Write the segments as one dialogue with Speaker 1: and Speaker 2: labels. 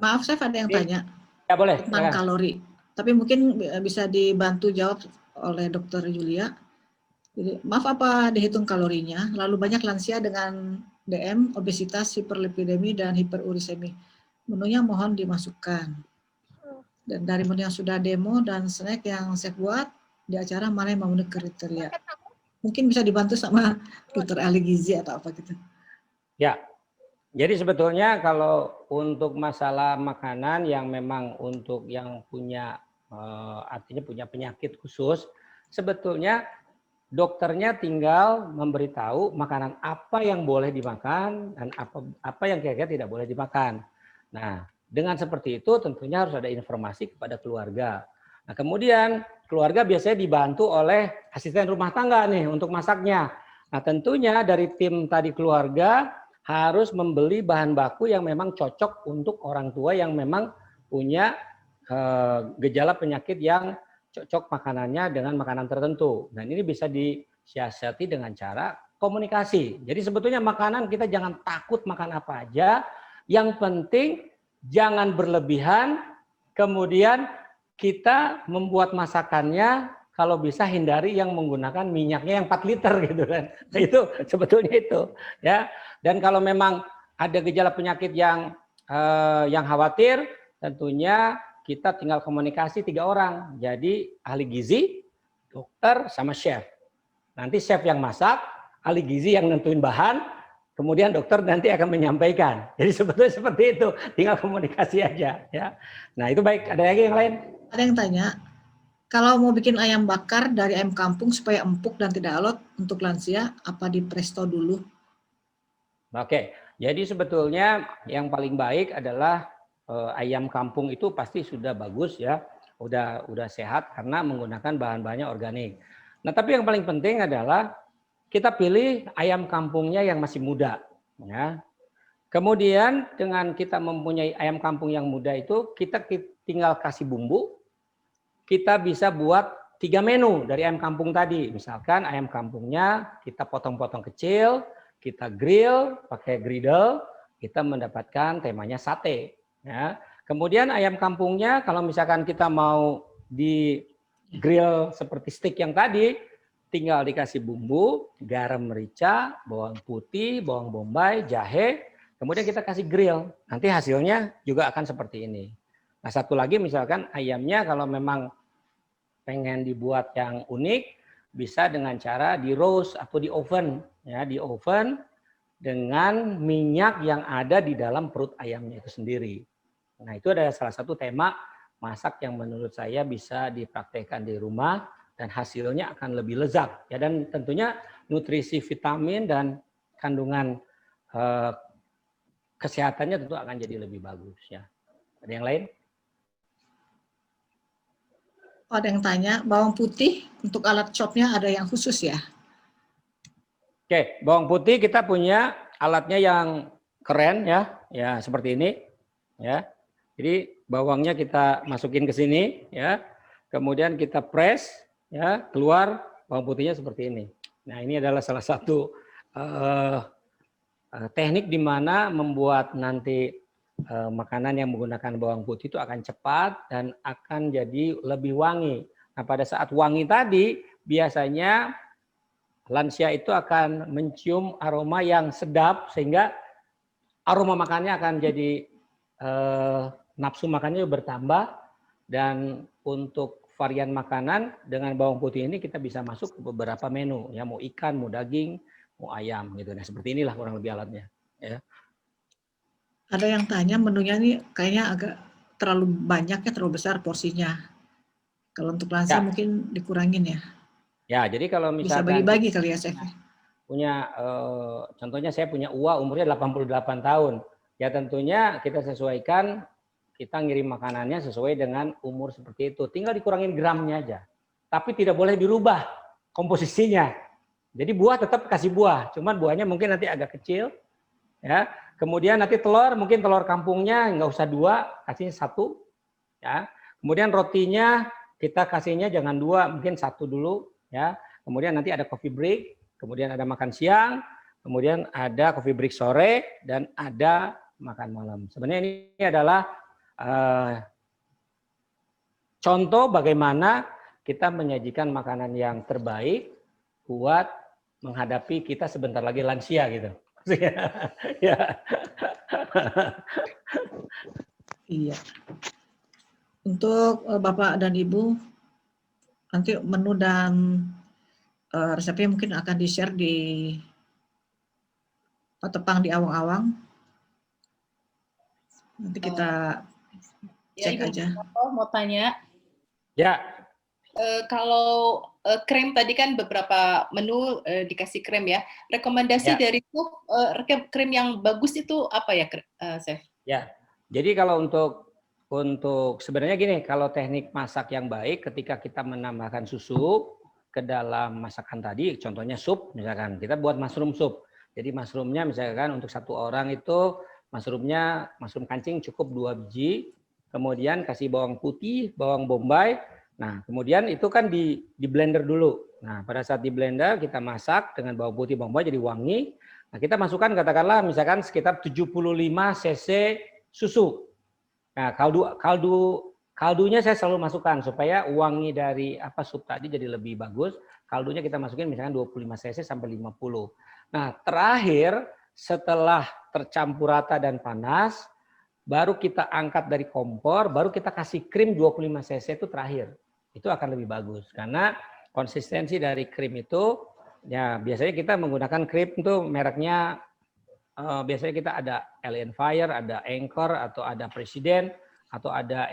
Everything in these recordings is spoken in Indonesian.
Speaker 1: Maaf, Chef, ada yang tanya
Speaker 2: Ya boleh.
Speaker 1: tentang
Speaker 2: Silakan.
Speaker 1: kalori. Tapi mungkin bisa dibantu jawab oleh Dokter Julia. Jadi, maaf, apa dihitung kalorinya? Lalu banyak lansia dengan DM, obesitas, hiperlipidemi, dan hiperurisemi. Menunya mohon dimasukkan. Dan dari menu yang sudah demo dan snack yang saya buat di acara mana yang memenuhi kriteria. Mungkin bisa dibantu sama Dokter ahli gizi atau apa gitu.
Speaker 2: Ya, jadi sebetulnya kalau untuk masalah makanan yang memang untuk yang punya artinya punya penyakit khusus, sebetulnya dokternya tinggal memberitahu makanan apa yang boleh dimakan dan apa yang kira-kira tidak boleh dimakan. Nah, dengan seperti itu tentunya harus ada informasi kepada keluarga. Nah, kemudian keluarga biasanya dibantu oleh asisten rumah tangga nih untuk masaknya. Nah, tentunya dari tim tadi keluarga harus membeli bahan baku yang memang cocok untuk orang tua yang memang punya gejala penyakit yang cocok makanannya dengan makanan tertentu. Dan ini bisa disiasati dengan cara komunikasi. Jadi sebetulnya makanan kita jangan takut makan apa aja. Yang penting jangan berlebihan. Kemudian kita membuat masakannya kalau bisa hindari yang menggunakan minyaknya yang 4 liter gitu kan. Nah, itu sebetulnya itu ya. Dan kalau memang ada gejala penyakit yang khawatir, tentunya kita tinggal komunikasi 3 orang. Jadi ahli gizi, dokter, sama chef. Nanti chef yang masak, ahli gizi yang nentuin bahan, kemudian dokter nanti akan menyampaikan. Jadi sebetulnya seperti itu, tinggal komunikasi aja ya. Nah, itu baik. Ada lagi yang lain?
Speaker 1: Ada yang tanya, kalau mau bikin ayam bakar dari ayam kampung supaya empuk dan tidak alot untuk lansia, apa di presto dulu?
Speaker 2: Oke, jadi sebetulnya yang paling baik adalah ayam kampung itu pasti sudah bagus ya, udah sehat karena menggunakan bahan-bahannya organik. Nah, tapi yang paling penting adalah kita pilih ayam kampungnya yang masih muda, ya. Kemudian dengan kita mempunyai ayam kampung yang muda itu, kita tinggal kasih bumbu. Kita bisa buat 3 menu dari ayam kampung tadi. Misalkan ayam kampungnya kita potong-potong kecil, kita grill pakai griddle, kita mendapatkan temanya sate. Ya. Kemudian ayam kampungnya kalau misalkan kita mau di grill seperti steak yang tadi, tinggal dikasih bumbu, garam merica, bawang putih, bawang bombay, jahe, kemudian kita kasih grill. Nanti hasilnya juga akan seperti ini. Nah, satu lagi misalkan ayamnya kalau memang pengen dibuat yang unik, bisa dengan cara di roast atau di oven, ya, di oven dengan minyak yang ada di dalam perut ayamnya itu sendiri. Nah, itu adalah salah satu tema masak yang menurut saya bisa dipraktekkan di rumah dan hasilnya akan lebih lezat. Ya, dan tentunya nutrisi vitamin dan kandungan kesehatannya tentu akan jadi lebih bagus. Ya. Ada yang lain?
Speaker 1: Ada yang tanya, bawang putih untuk alat chopnya ada yang khusus ya?
Speaker 2: Oke, bawang putih kita punya alatnya yang keren ya, ya seperti ini, ya. Jadi bawangnya kita masukin ke sini, ya. Kemudian kita press, ya, keluar bawang putihnya seperti ini. Nah, ini adalah salah satu teknik di mana membuat nanti makanan yang menggunakan bawang putih itu akan cepat dan akan jadi lebih wangi. Nah, pada saat wangi tadi biasanya lansia itu akan mencium aroma yang sedap sehingga aroma makannya akan jadi nafsu makannya bertambah, dan untuk varian makanan dengan bawang putih ini kita bisa masuk ke beberapa menu ya, mau ikan, mau daging, mau ayam gitu. Nah, seperti inilah kurang lebih alatnya ya.
Speaker 1: Ada yang tanya menunya ini kayaknya agak terlalu banyak ya, terlalu besar porsinya. Kalau untuk lansia
Speaker 2: Ya.
Speaker 1: mungkin dikurangin ya.
Speaker 2: Ya, jadi kalau
Speaker 1: Bisa
Speaker 2: misalkan
Speaker 1: bagi-bagi kali ya, Chef.
Speaker 2: punya contohnya saya punya uwa umurnya 88 tahun. Ya tentunya kita sesuaikan, kita ngirim makanannya sesuai dengan umur seperti itu. Tinggal dikurangin gramnya aja. Tapi tidak boleh dirubah komposisinya. Jadi buah tetap kasih buah, cuman buahnya mungkin nanti agak kecil. Ya. Kemudian nanti telur, mungkin telur kampungnya nggak usah 2, kasihnya 1. Ya. Kemudian rotinya kita kasihnya jangan 2, mungkin 1 dulu. Ya. Kemudian nanti ada coffee break, kemudian ada makan siang, kemudian ada coffee break sore, dan ada makan malam. Sebenarnya ini adalah contoh bagaimana kita menyajikan makanan yang terbaik buat menghadapi kita sebentar lagi lansia gitu. Ya.
Speaker 1: Iya. Untuk Bapak dan Ibu, nanti menu dan resepnya mungkin akan di-share di Tepang di Awang-Awang. Nanti kita cek
Speaker 3: Ibu
Speaker 1: aja.
Speaker 3: mau tanya.
Speaker 2: Ya.
Speaker 3: Kalau krim tadi kan beberapa menu dikasih krim ya. Rekomendasi dari itu krim yang bagus itu apa ya, Chef?
Speaker 2: Ya. Jadi kalau untuk sebenarnya gini, kalau teknik masak yang baik ketika kita menambahkan susu ke dalam masakan tadi, contohnya sup, misalkan kita buat mushroom soup. Jadi mushroomnya misalkan untuk 1 orang itu mushroom kancing cukup 2 biji, kemudian kasih bawang putih, bawang bombay. Nah, kemudian itu kan di blender dulu. Nah, pada saat di blender kita masak dengan bawang putih, bawang bombay jadi wangi. Nah, kita masukkan katakanlah misalkan sekitar 75 cc susu. Nah, kaldunya saya selalu masukkan supaya wangi dari sup tadi jadi lebih bagus. Kaldunya kita masukin misalkan 25 cc sampai 50. Nah, terakhir setelah tercampur rata dan panas, baru kita angkat dari kompor, baru kita kasih krim 25 cc itu terakhir. Itu akan lebih bagus karena konsistensi dari krim itu ya biasanya kita menggunakan krim itu mereknya biasanya kita ada Alien Fire, ada Anchor, atau ada Presiden, atau ada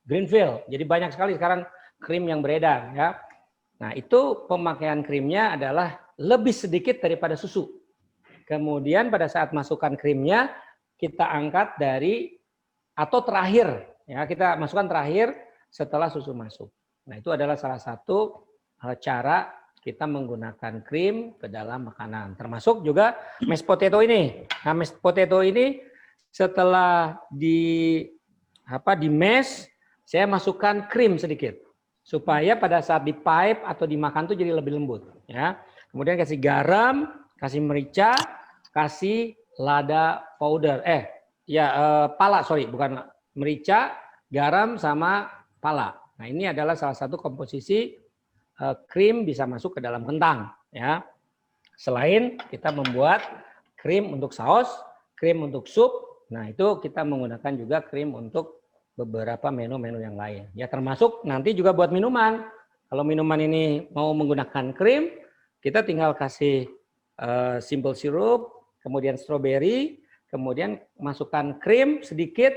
Speaker 2: Greenfield. Jadi banyak sekali sekarang krim yang beredar, ya. Nah, itu pemakaian krimnya adalah lebih sedikit daripada susu. Kemudian pada saat masukkan krimnya kita angkat atau terakhir, ya kita masukkan terakhir setelah susu masuk. Nah, itu adalah salah satu cara kita menggunakan krim ke dalam makanan. Termasuk juga mashed potato ini. Nah, mashed potato ini setelah di mash, saya masukkan krim sedikit supaya pada saat di pipe atau dimakan tuh jadi lebih lembut. Ya. Kemudian kasih garam, kasih merica, kasih lada powder. Pala, bukan merica, garam sama pala. Nah, ini adalah salah satu komposisi krim bisa masuk ke dalam kentang, ya. Selain kita membuat krim untuk saus, krim untuk sup, nah itu kita menggunakan juga krim untuk beberapa menu-menu yang lain. Ya termasuk nanti juga buat minuman. Kalau minuman ini mau menggunakan krim, kita tinggal kasih simple syrup, kemudian strawberry, kemudian masukkan krim sedikit,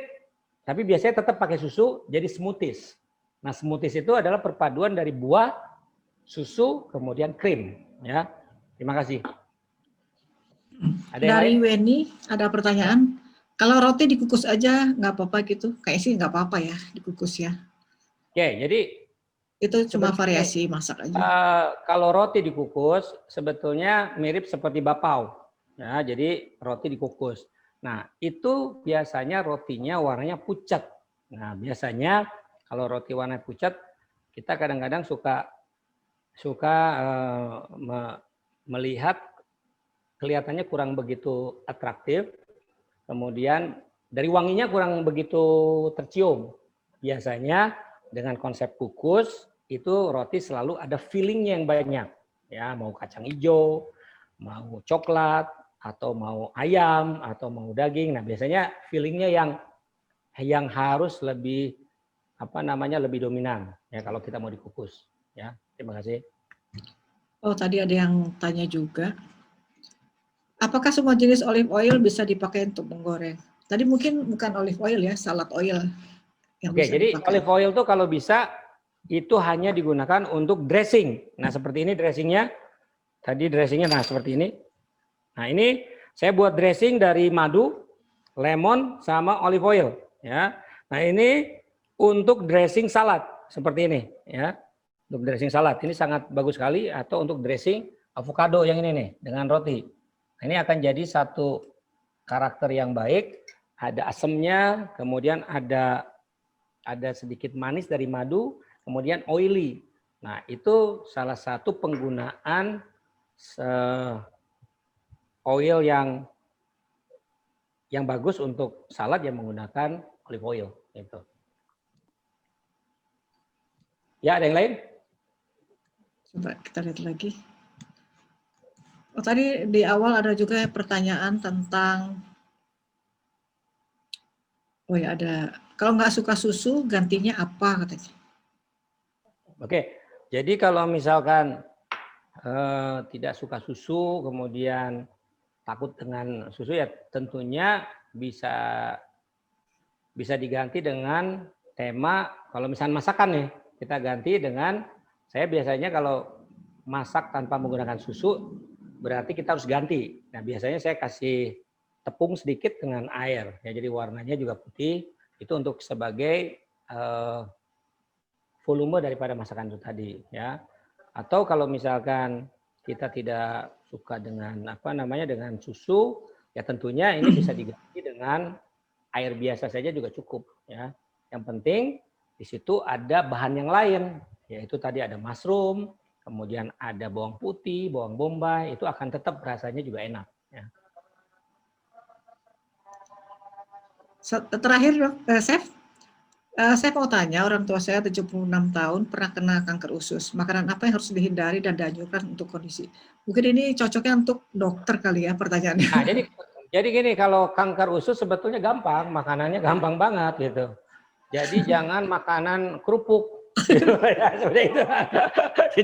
Speaker 2: tapi biasanya tetap pakai susu, jadi smoothies. Nah, smoothies itu adalah perpaduan dari buah, susu, kemudian krim, ya. Terima kasih. Ada
Speaker 1: Dari
Speaker 2: yang lain?
Speaker 1: Weni ada pertanyaan. Kalau roti dikukus aja nggak apa-apa gitu? Kayak sih nggak apa-apa ya dikukus ya.
Speaker 2: Oke, jadi
Speaker 1: itu cuma variasi masak aja.
Speaker 2: Kalau roti dikukus sebetulnya mirip seperti bapau. Ya, jadi roti dikukus. Nah, itu biasanya rotinya warnanya pucat. Nah, biasanya kalau roti warna pucat kita kadang-kadang suka melihat kelihatannya kurang begitu atraktif, kemudian dari wanginya kurang begitu tercium. Biasanya dengan konsep kukus itu roti selalu ada feelingnya yang banyak, ya mau kacang hijau, mau coklat, atau mau ayam, atau mau daging. Nah biasanya feelingnya yang harus lebih lebih dominan ya kalau kita mau dikukus. Ya, terima kasih.
Speaker 1: Oh, tadi ada yang tanya juga. Apakah semua jenis olive oil bisa dipakai untuk menggoreng? Tadi mungkin bukan olive oil ya, salad oil.
Speaker 2: Oke, jadi dipakai. Olive oil tuh kalau bisa itu hanya digunakan untuk dressing. Nah, seperti ini dressingnya. Tadi dressingnya nah seperti ini. Nah, ini saya buat dressing dari madu, lemon, sama olive oil. Ya. Nah, ini untuk dressing salad seperti ini. Ya. Untuk dressing salad ini sangat bagus sekali, atau untuk dressing avocado yang ini nih dengan roti. Nah, ini akan jadi satu karakter yang baik. Ada asemnya, kemudian ada sedikit manis dari madu, kemudian oily. Nah, itu salah satu penggunaan oil yang bagus untuk salad yang menggunakan olive oil gitu. Ya, ada yang lain?
Speaker 1: Coba kita lihat lagi. Oh, tadi di awal ada juga pertanyaan tentang, oh ya ada, kalau nggak suka susu gantinya apa katanya.
Speaker 2: Oke, jadi kalau misalkan tidak suka susu, kemudian takut dengan susu, ya tentunya bisa diganti dengan tema. Kalau misalnya masakan nih, kita ganti dengan, saya biasanya kalau masak tanpa menggunakan susu, berarti kita harus ganti. Nah, biasanya saya kasih tepung sedikit dengan air, ya, jadi warnanya juga putih. Itu untuk sebagai volume daripada masakan itu tadi, ya. Atau kalau misalkan kita tidak suka dengan dengan susu, ya tentunya ini bisa diganti dengan air biasa saja juga cukup, ya. Yang penting di situ ada bahan yang lain, yaitu tadi ada mushroom, kemudian ada bawang putih, bawang bombay, itu akan tetap rasanya juga enak, ya.
Speaker 1: Terakhir, Chef, saya mau tanya, orang tua saya 76 tahun pernah kena kanker usus. Makanan apa yang harus dihindari dan dianjurkan untuk kondisi? Mungkin ini cocoknya untuk dokter kali ya pertanyaannya.
Speaker 2: Nah, jadi gini, kalau kanker usus sebetulnya gampang, makanannya gampang banget gitu. Jadi jangan makanan kerupuk. Ya, seperti itu.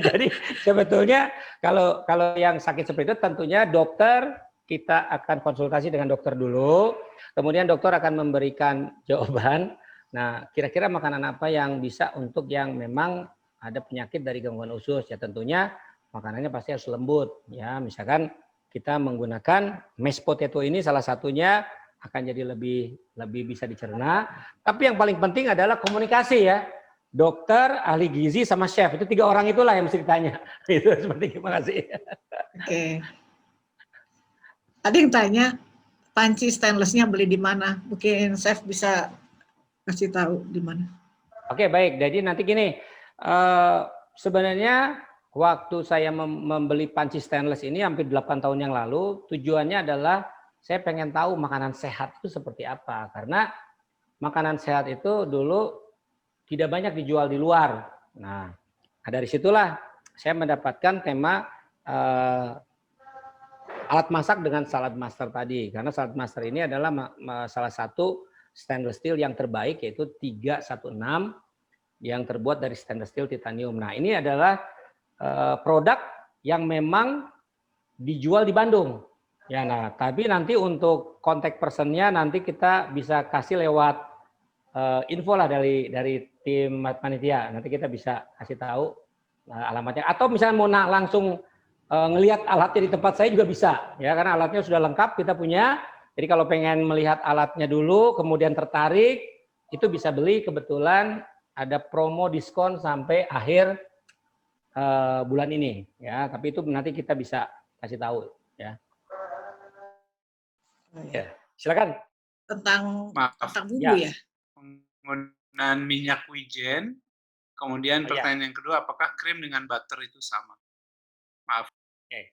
Speaker 2: Jadi sebetulnya kalau yang sakit seperti itu tentunya dokter, kita akan konsultasi dengan dokter dulu. Kemudian dokter akan memberikan jawaban. Nah, kira-kira makanan apa yang bisa untuk yang memang ada penyakit dari gangguan usus, ya tentunya makanannya pasti harus lembut, ya. Misalkan kita menggunakan mashed potato, ini salah satunya akan jadi lebih bisa dicerna. Tapi yang paling penting adalah komunikasi, ya. Dokter, ahli gizi, sama chef. Itu 3 orang itulah yang mesti ditanya. Itu seperti, terima kasih.
Speaker 1: Oke. Ada yang tanya, panci stainlessnya beli di mana? Mungkin Chef bisa kasih tahu di mana.
Speaker 2: Oke, baik. Jadi nanti gini, sebenarnya waktu saya membeli panci stainless ini hampir 8 tahun yang lalu, tujuannya adalah saya pengen tahu makanan sehat itu seperti apa. Karena makanan sehat itu dulu tidak banyak dijual di luar. Nah, dari situlah saya mendapatkan tema alat masak dengan salad master tadi. Karena salad master ini adalah salah satu stainless steel yang terbaik, yaitu 316 yang terbuat dari stainless steel titanium. Nah, ini adalah produk yang memang dijual di Bandung. Ya, nah, tapi nanti untuk kontak personnya nanti kita bisa kasih lewat info lah dari tim panitia. Nanti kita bisa kasih tahu alamatnya. Atau misalnya mau langsung ngelihat alatnya di tempat saya juga bisa, ya, karena alatnya sudah lengkap kita punya. Jadi kalau pengen melihat alatnya dulu, kemudian tertarik, itu bisa beli. Kebetulan ada promo diskon sampai akhir bulan ini, ya. Tapi itu nanti kita bisa kasih tahu, ya. Ya, silakan.
Speaker 1: Tentang bumbu ya.
Speaker 4: Penggunaan minyak wijen. Kemudian pertanyaan yang kedua, apakah krim dengan butter itu sama? Maaf.
Speaker 2: Oke.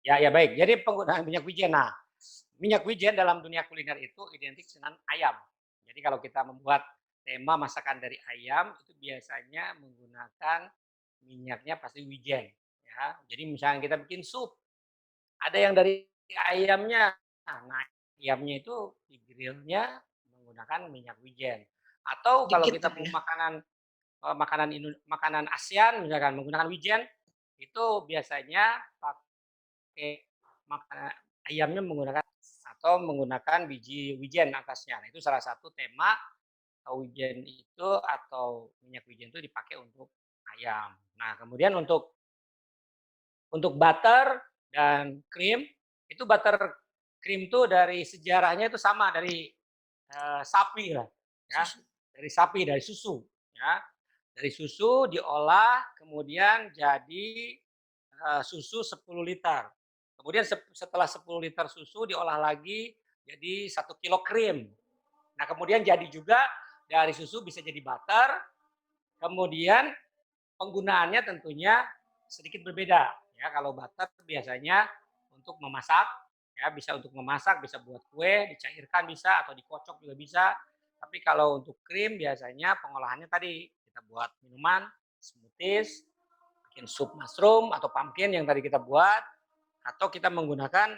Speaker 2: Ya, baik. Jadi penggunaan minyak wijen. Nah, minyak wijen dalam dunia kuliner itu identik dengan ayam. Jadi kalau kita membuat tema masakan dari ayam, itu biasanya menggunakan minyaknya pasti wijen, ya. Jadi misalnya kita bikin sup, ada yang dari ayamnya. Nah, ayamnya itu di grillnya menggunakan minyak wijen. Atau kalau kita mau makanan ASEAN misalkan menggunakan wijen, itu biasanya pakai makanan ayamnya menggunakan biji wijen atasnya. Nah, itu salah satu tema wijen itu atau minyak wijen itu dipakai untuk ayam. Nah, kemudian untuk butter dan krim, itu butter krim itu dari sejarahnya itu sama dari sapi lah, ya. Dari sapi, dari susu, ya. Dari susu diolah kemudian jadi susu 10 liter. Kemudian setelah 10 liter susu diolah lagi jadi 1 kilo krim. Nah, kemudian jadi juga dari susu bisa jadi butter. Kemudian penggunaannya tentunya sedikit berbeda, ya. Kalau butter biasanya untuk memasak, ya, bisa untuk memasak, bisa buat kue, dicairkan bisa atau dikocok juga bisa. Tapi kalau untuk krim biasanya pengolahannya tadi kita buat minuman, smoothies, bikin sup mushroom atau pumpkin yang tadi kita buat, atau kita menggunakan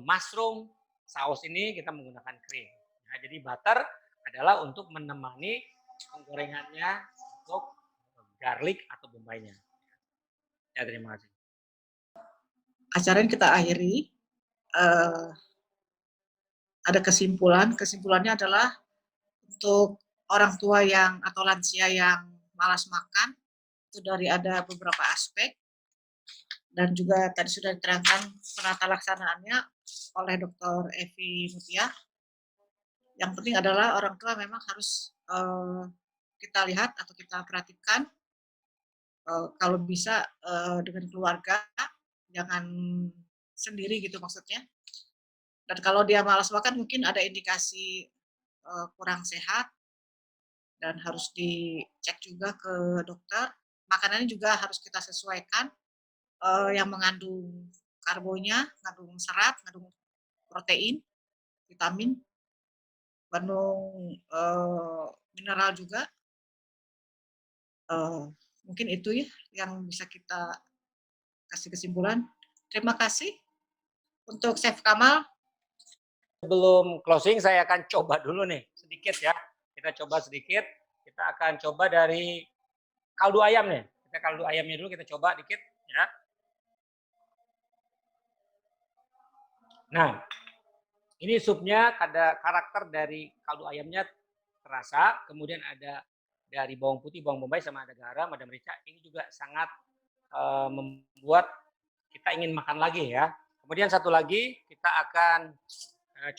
Speaker 2: mushroom saus ini kita menggunakan krim. Nah, jadi butter adalah untuk menemani penggorengannya untuk garlic atau bombay-nya. Ya, terima kasih.
Speaker 1: Acara yang kita akhiri, ada kesimpulan. Kesimpulannya adalah untuk orang tua yang atau lansia yang malas makan, itu dari ada beberapa aspek, dan juga tadi sudah diterangkan penata laksanaannya oleh Dr. Evi Mutia. Yang penting adalah orang tua memang harus kita lihat atau kita perhatikan, kalau bisa dengan keluarga, jangan sendiri gitu maksudnya. Dan kalau dia malas makan mungkin ada indikasi kurang sehat dan harus dicek juga ke dokter. Makanannya juga harus kita sesuaikan, yang mengandung karbonya, mengandung serat, mengandung protein, vitamin, mengandung mineral juga. Mungkin itu ya yang bisa kita kasih kesimpulan. Terima kasih untuk Chef Kamal.
Speaker 2: Sebelum closing saya akan coba dulu nih sedikit ya. Kita coba sedikit. Kita akan coba dari kaldu ayam nih. Kita kaldu ayamnya dulu kita coba dikit ya. Nah, ini supnya ada karakter dari kaldu ayamnya terasa, kemudian ada dari bawang putih, bawang bombay sama ada garam, ada merica. Ini juga sangat membuat kita ingin makan lagi ya. Kemudian satu lagi kita akan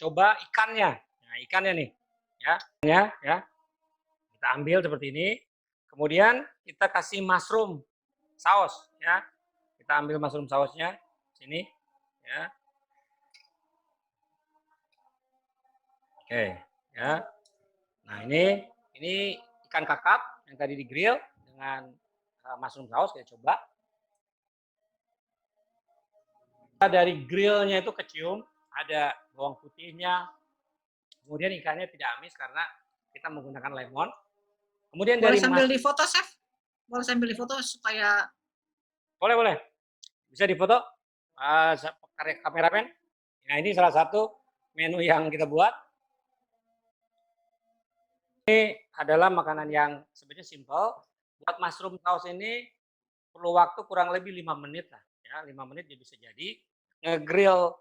Speaker 2: coba ikannya. Nah, ikannya nih ya. Kita ambil seperti ini. Kemudian kita kasih mushroom saus ya. Kita ambil mushroom sausnya sini ya. Oke, ya. Nah, ini ikan kakap yang tadi di grill dengan mushroom saus kita coba. Dari grillnya itu kecium, ada bawang putihnya. Kemudian ikannya tidak amis karena kita menggunakan lemon. Kemudian
Speaker 1: Boleh
Speaker 2: dari
Speaker 1: sambil difoto, Chef? Boleh sambil difoto supaya...
Speaker 2: Boleh. Bisa difoto, kameramen. Nah, ini salah satu menu yang kita buat. Ini adalah makanan yang sebenarnya simple. Buat mushroom saus ini perlu waktu kurang lebih 5 menit lah. Ya, 5 menit dia bisa jadi. Nge-grill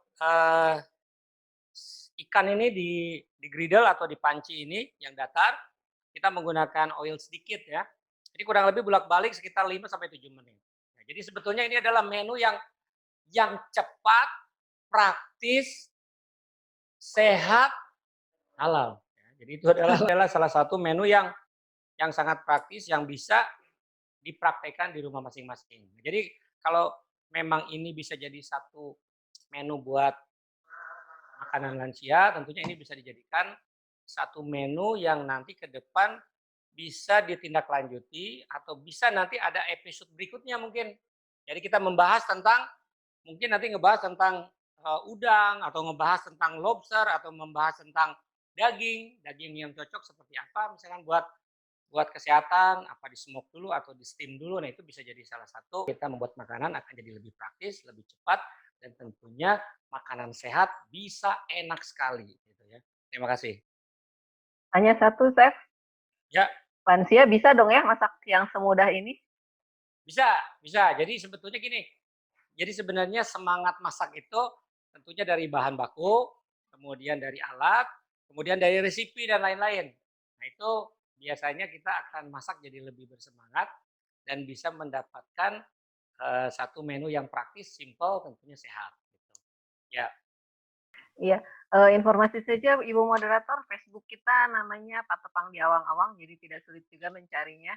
Speaker 2: ikan ini di griddle atau di panci ini yang datar. Kita menggunakan oil sedikit ya. Jadi kurang lebih bolak-balik sekitar 5 sampai 7 menit. Nah, jadi sebetulnya ini adalah menu yang cepat, praktis, sehat, halal. Jadi itu adalah salah satu menu yang sangat praktis yang bisa dipraktekkan di rumah masing-masing. Jadi kalau memang ini bisa jadi satu menu buat makanan lansia, tentunya ini bisa dijadikan satu menu yang nanti ke depan bisa ditindaklanjuti atau bisa nanti ada episode berikutnya mungkin. Jadi kita membahas tentang mungkin nanti ngebahas tentang udang atau ngebahas tentang lobster atau membahas tentang daging yang cocok seperti apa misalkan buat kesehatan, apa di smoke dulu atau di steam dulu. Nah, itu bisa jadi salah satu kita membuat makanan akan jadi lebih praktis, lebih cepat dan tentunya makanan sehat bisa enak sekali gitu ya. Terima kasih.
Speaker 5: Hanya satu, Chef.
Speaker 2: Ya.
Speaker 5: Lansia bisa dong ya masak yang semudah ini?
Speaker 2: Bisa. Jadi sebetulnya gini. Jadi sebenarnya semangat masak itu tentunya dari bahan baku, kemudian dari alat, kemudian dari resipi dan lain-lain. Nah, itu biasanya kita akan masak jadi lebih bersemangat dan bisa mendapatkan satu menu yang praktis, simple, tentunya sehat. Gitu. Ya.
Speaker 5: Iya, informasi saja Ibu Moderator, Facebook kita namanya Patepang di Awang-Awang, jadi tidak sulit juga mencarinya.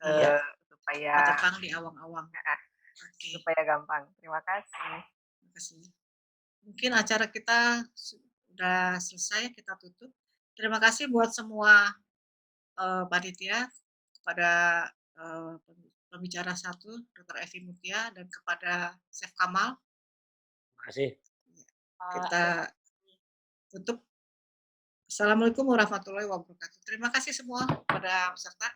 Speaker 1: Iya.
Speaker 5: Supaya
Speaker 1: Patepang di Awang-Awang.
Speaker 5: Okay. Supaya gampang. Terima kasih.
Speaker 1: Terima kasih. Mungkin acara kita sudah selesai, kita tutup. Terima kasih buat semua panitia, kepada pembicara satu, Dr. Evi Mutia, dan kepada Chef Kamal.
Speaker 2: Terima kasih.
Speaker 1: Kita tutup. Assalamualaikum warahmatullahi wabarakatuh. Terima kasih semua pada peserta.